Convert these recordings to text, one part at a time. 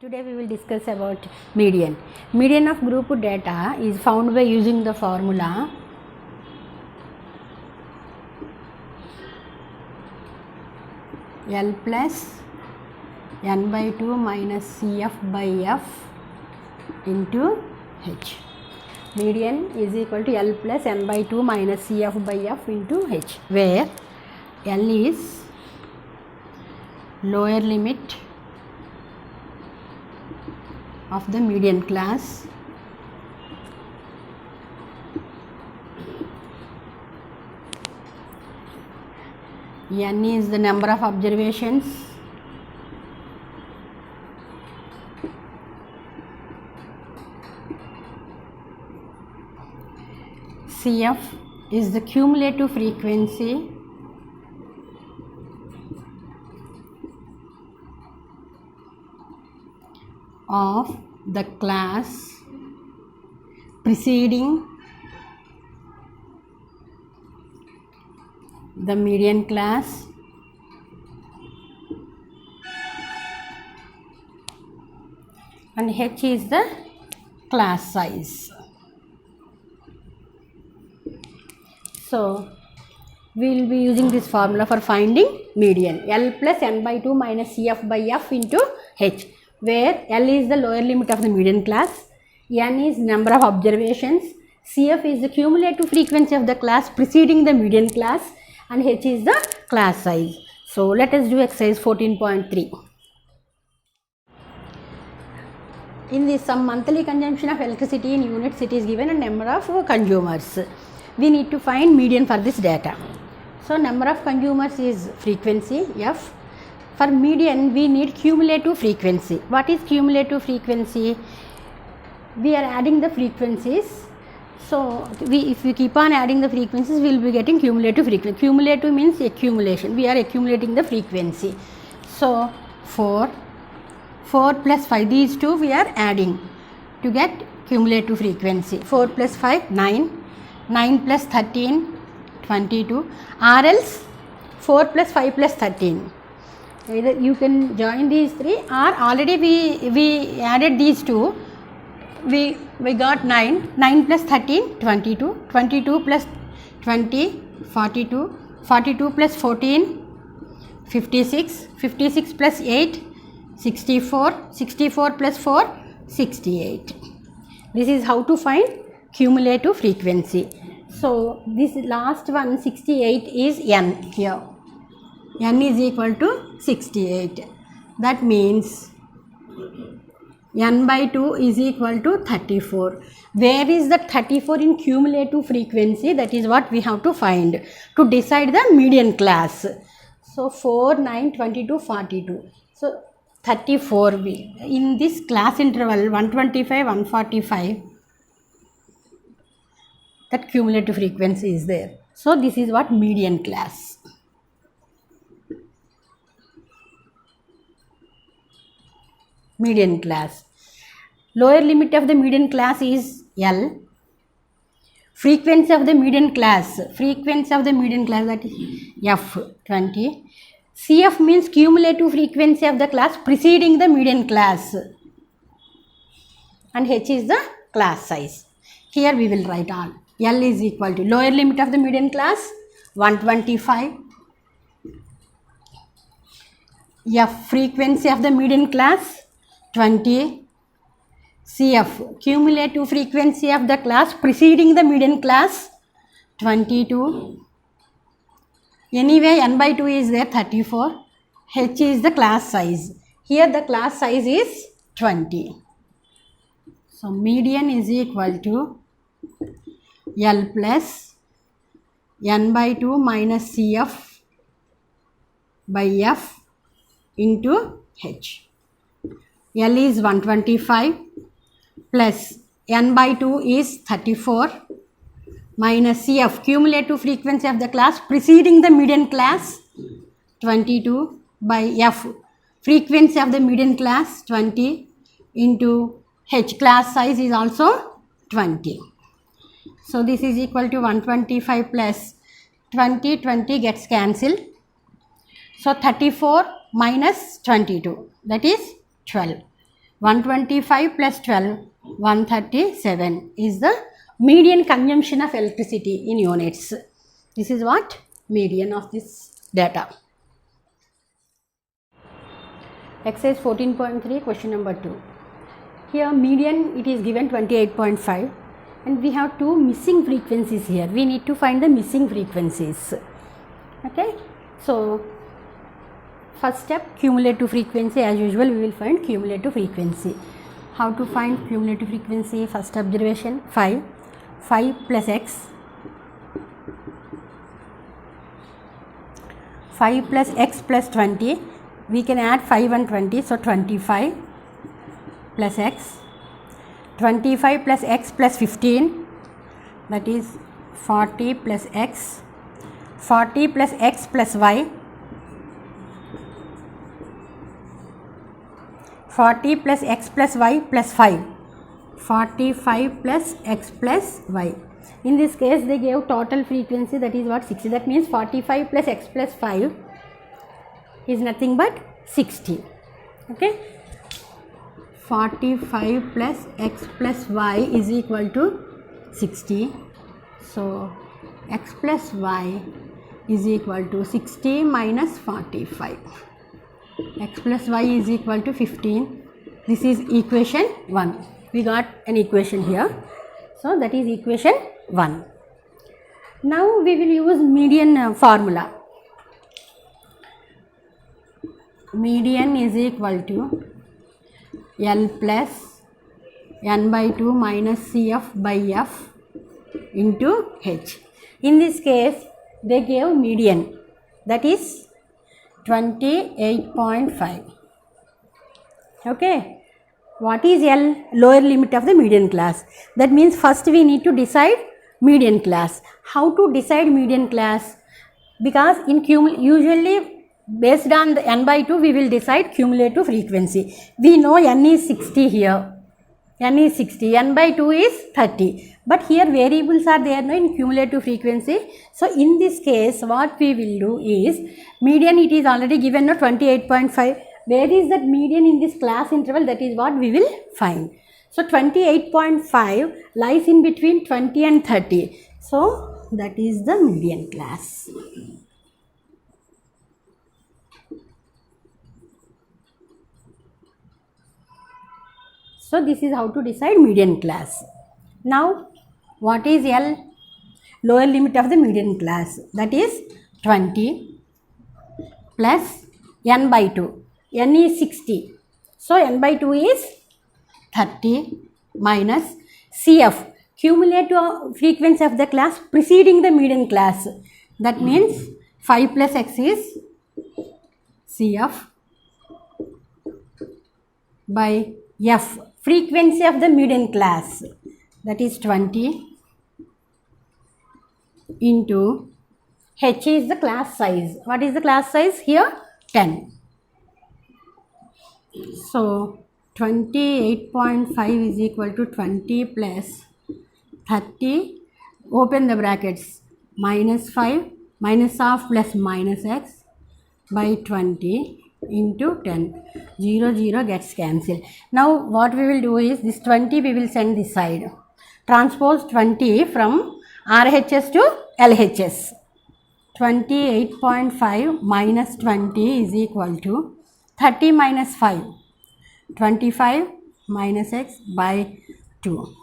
Today we will discuss about median. Median of group data is found by using the formula L plus n by 2 minus Cf by f into h. Median is equal to L plus n by 2 minus Cf by f into h, where L is lower limit of the median class, n is the number of observations, Cf is the cumulative frequency, of the class preceding the median class, and h is the class size. So we will be using this formula for finding median. L plus n by 2 minus Cf by f into h, where L is the lower limit of the median class, n is number of observations, Cf is the cumulative frequency of the class preceding the median class, and h is the class size. So let us do exercise 14.3. In this, some monthly consumption of electricity in units, it is given a number of consumers. We need to find median for this data. So number of consumers is frequency f. For median, we need cumulative frequency. What is cumulative frequency? We are adding the frequencies. So if we keep on adding the frequencies, we will be getting cumulative frequency. Cumulative means accumulation. We are accumulating the frequency. So 4 plus 5, these two we are adding to get cumulative frequency. 4 plus 5, 9 plus 13, 22, or else 4 plus 5 plus 13. Either you can join these three, or already we added these two, we got 9 plus 13, 22, 22 plus 20, 42, 42 plus 14, 56, 56 plus 8, 64, 64 plus 4, 68. This is how to find cumulative frequency. So this last one, 68, is n here. N is equal to 68. That means n by 2 is equal to 34. Where is that 34 in cumulative frequency? That is what we have to find to decide the median class. So 4, 9, 22, 42. So 34 in this class interval 125, 145, that cumulative frequency is there. So this is what median class. Median class. Lower limit of the median class is L. Frequency of the median class, that is f, 20. Cf means cumulative frequency of the class preceding the median class, and h is the class size. Here we will write all. L is equal to lower limit of the median class 125, f frequency of the median class 20, Cf cumulative frequency of the class preceding the median class 22. Anyway, n by 2 is there, 34. H is the class size. Here the class size is 20. So median is equal to L plus n by 2 minus Cf by f into h. L is 125 plus n by 2 is 34 minus Cf cumulative frequency of the class preceding the median class 22 by f frequency of the median class 20 into h, class size is also 20. So this is equal to 125 plus 20, 20 gets cancelled. So 34 minus 22, that is 12. 125 plus 12, 137 is the median consumption of electricity in units. This is what? Median of this data. Exercise 14.3, question number 2. Here median, it is given 28.5 and we have two missing frequencies here. We need to find the missing frequencies. Okay. So first step, cumulative frequency. As usual, we will find cumulative frequency. How to find cumulative frequency? First observation, 5 plus x, 5 plus x plus 20. We can add 5 and 20, so 25 plus x, 25 plus x plus 15, that is 40 plus x, 40 plus x plus y, 40 plus x plus y plus 5, 45 plus x plus y. In this case, they gave total frequency, that is what? 60. That means 45 plus x plus 5 is nothing but 60. Okay. 45 plus x plus y is equal to 60. So x plus y is equal to 60 minus 45. X plus y is equal to 15. This is equation 1. We got an equation here. So that is equation 1. Now we will use median formula. Median is equal to L plus n by 2 minus Cf by f into h. In this case, they gave median, that is 28.5. Okay. What is L? Lower limit of the median class. That means first we need to decide median class. How to decide median class? Because in usually based on the n by 2 we will decide cumulative frequency. We know n is 60 here. N is 60, n by 2 is 30. But here variables are there no, in cumulative frequency. So in this case what we will do is, median it is already given no 28.5. Where is that median in this class interval? That is what we will find. So 28.5 lies in between 20 and 30. So that is the median class. So this is how to decide median class. Now what is L? Lower limit of the median class, that is 20 plus n by 2. N is 60. So n by 2 is 30 minus Cf, cumulative frequency of the class preceding the median class. That means 5 plus x is Cf by f, frequency of the median class, that is 20 into h is the class size. What is the class size here? 10. So 28.5 is equal to 20 plus 30, open the brackets, minus 5, minus of plus minus x by 20 into 10. 0, 0 gets cancelled. Now what we will do is, this 20 we will send this side. Transpose 20 from RHS to LHS. 28.5 minus 20 is equal to 30 minus 5. 25 minus x by 2.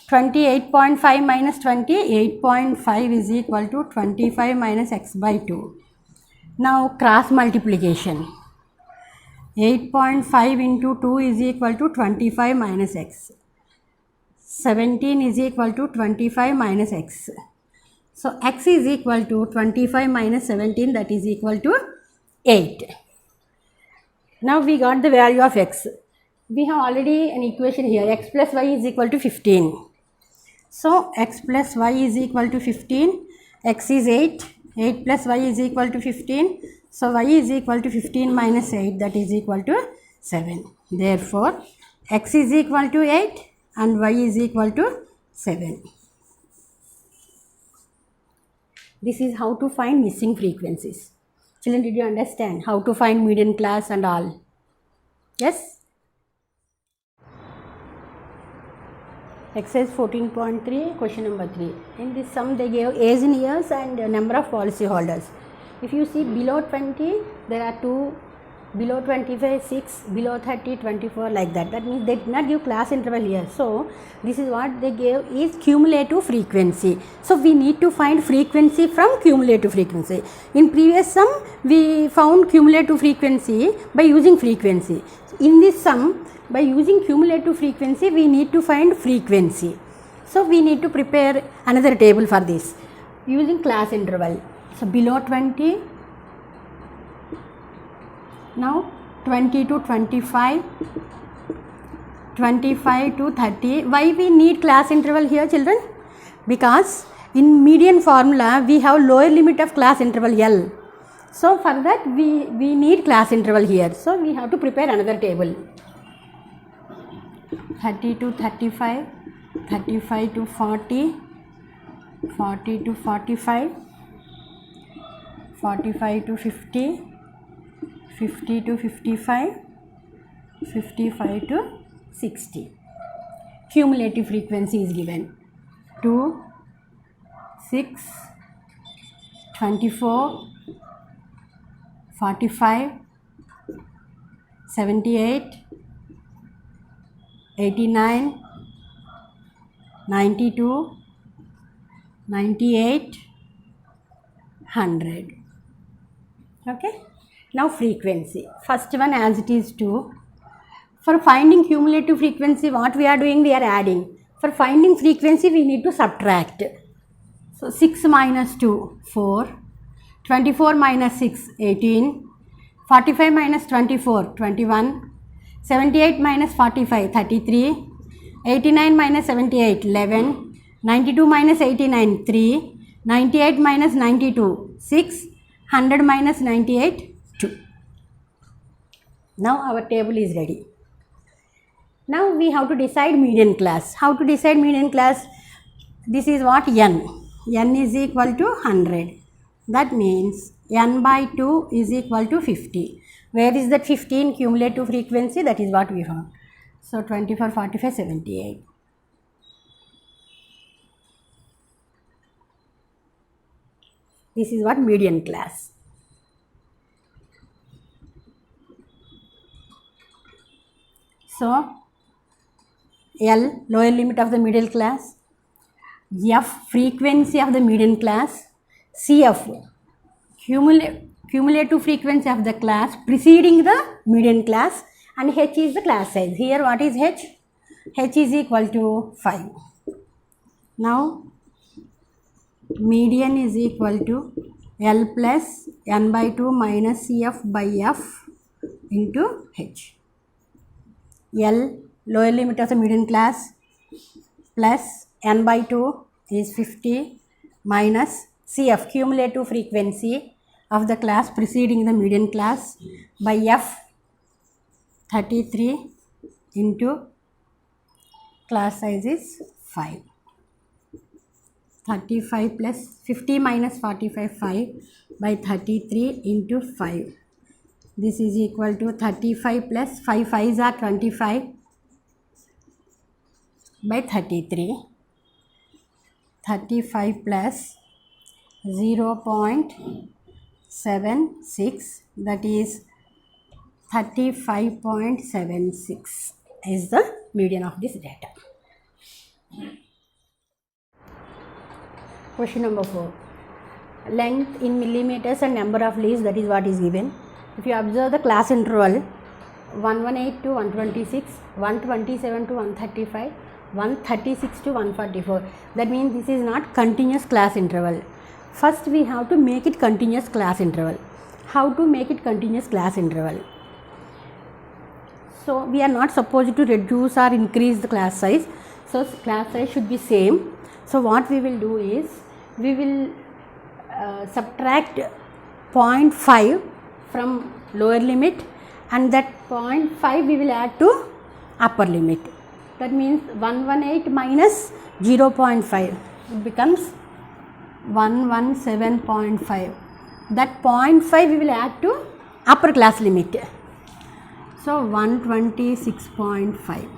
28.5 minus 20, 8.5 is equal to 25 minus x by 2. Now cross multiplication. 8.5 into 2 is equal to 25 minus x. 17 is equal to 25 minus x. So x is equal to 25 minus 17, that is equal to 8. Now we got the value of x. We have already an equation here, x plus y is equal to 15. So x plus y is equal to 15, x is 8, 8 plus y is equal to 15. So y is equal to 15 minus 8, that is equal to 7. Therefore, x is equal to 8 and y is equal to 7. This is how to find missing frequencies. Children, did you understand how to find median class and all? Yes? Exercise 14.3, question number 3. In this sum they gave age in years and number of policy holders. If you see below 20, there are 2, below 25, 6, below 30, 24, like that. That means they did not give class interval here. So, this is what they gave is cumulative frequency. So, we need to find frequency from cumulative frequency. In previous sum, we found cumulative frequency by using frequency. In this sum, by using cumulative frequency, we need to find frequency. So, we need to prepare another table for this using class interval. So, below 20, now 20 to 25, 25 to 30. Why we need class interval here, children? Because in median formula, we have lower limit of class interval L. So, for that we need class interval here. So, we have to prepare another table. 30 to 35, 35 to 40, 40 to 45, 45 to 50, 50 to 55, 55 to 60. Cumulative frequency is given 2, 6, 24, 45, 78, 89, 92, 98, 100. Okay. Now frequency. First one as it is 2. For finding cumulative frequency, what we are doing? We are adding. For finding frequency, we need to subtract. So 6 minus 2, 4. 24 minus 6, 18. 45 minus 24, 21. 78 minus 45, 33. 89 minus 78, 11. 92 minus 89, 3. 98 minus 92, 6. 100 minus 98, 2. Now our table is ready. Now we have to decide median class. How to decide median class? This is what n. n is equal to 100. That means n by 2 is equal to 50. Where is that 15 cumulative frequency? That is what we found. So 24, 45, 78. This is what median class. So L, lower limit of the middle class. F, frequency of the median class. CF, cumulative frequency of the class preceding the median class, and H is the class size. Here what is H? H is equal to 5. Now median is equal to L plus n by 2 minus CF by F into H. L, lower limit of the median class, plus n by 2 is 50 minus CF, cumulative frequency of the class preceding the median class, by F, 33 into class size is 5. 35 plus 50 minus 45, 5 by 33 into 5. This is equal to 35 plus 5 5s are 25 by 33. 35 plus 0.76, that is 35.76 is the median of this data. Question number 4. Length in millimeters and number of leaves, that is what is given. If you observe the class interval 118 to 126, 127 to 135, 136 to 144. That means this is not continuous class interval. First we have to make it continuous class interval. How to make it continuous class interval? So we are not supposed to reduce or increase the class size. So class size should be same. So what we will do is we will subtract 0.5 from lower limit, and that 0.5 we will add to upper limit. That means 118 minus 0.5, it becomes 117.5. That 0.5 we will add to upper class limit. So 126.5.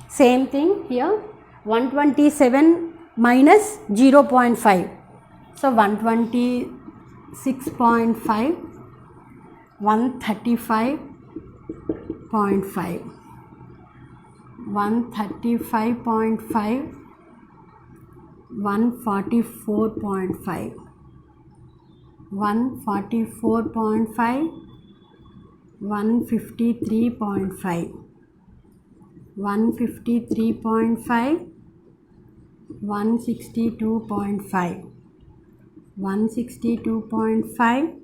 Same thing here, 127 minus 0.5. So 126.5, 135.5, 135.5, 144.5, 144.5, 153.5, 153.5, 162.5, 162.5,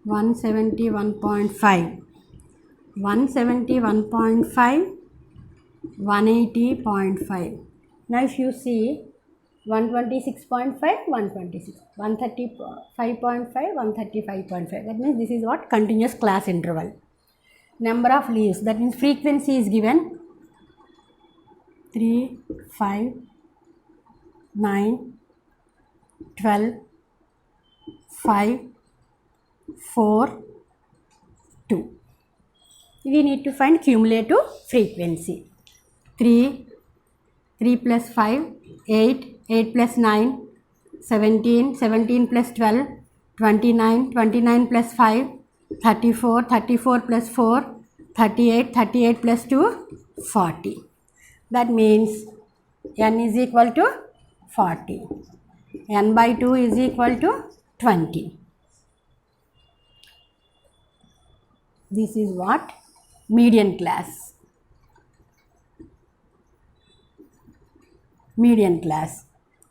171.5, 171.5, 180.5. Now if you see 126.5, 126, 135.5, 135.5. That means this is what? Continuous class interval. Number of leaves, that means frequency is given 3, 5, 9, 12, 5, 4, 2. We need to find cumulative frequency. 3, 3 plus 5, 8, 8 plus 9, 17, 17 plus 12, 29, 29 plus 5, 34, 34 plus 4, 38, 38 plus 2, 40. That means n is equal to 40. N by 2 is equal to 20. This is what? Median class. Median class.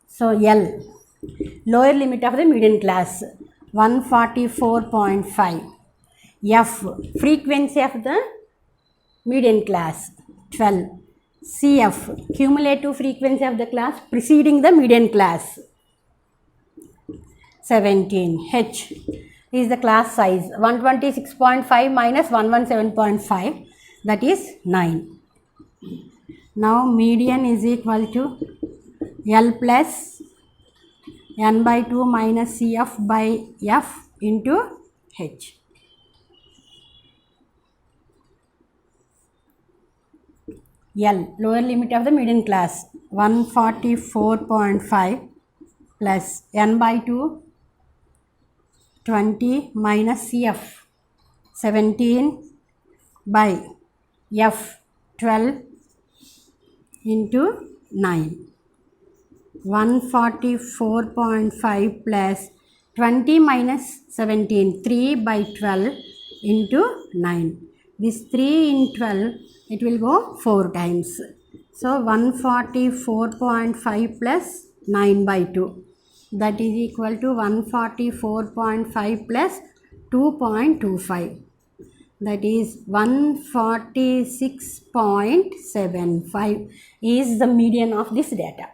So L, lower limit of the median class, 144.5. F, frequency of the median class, 12. CF, cumulative frequency of the class preceding the median class, 17. H is the class size, 126.5 minus 117.5, that is 9. Now median is equal to L plus n by 2 minus CF by F into H. L, lower limit of the median class, 144.5 plus n by 2, 20 minus CF, 17 by F, 12 into 9. 144.5 plus 20 minus 17, 3 by 12 into 9. This 3 in 12, it will go 4 times. So 144.5 plus 9 by 2. That is equal to 144.5 plus 2.25. That is 146.75 is the median of this data.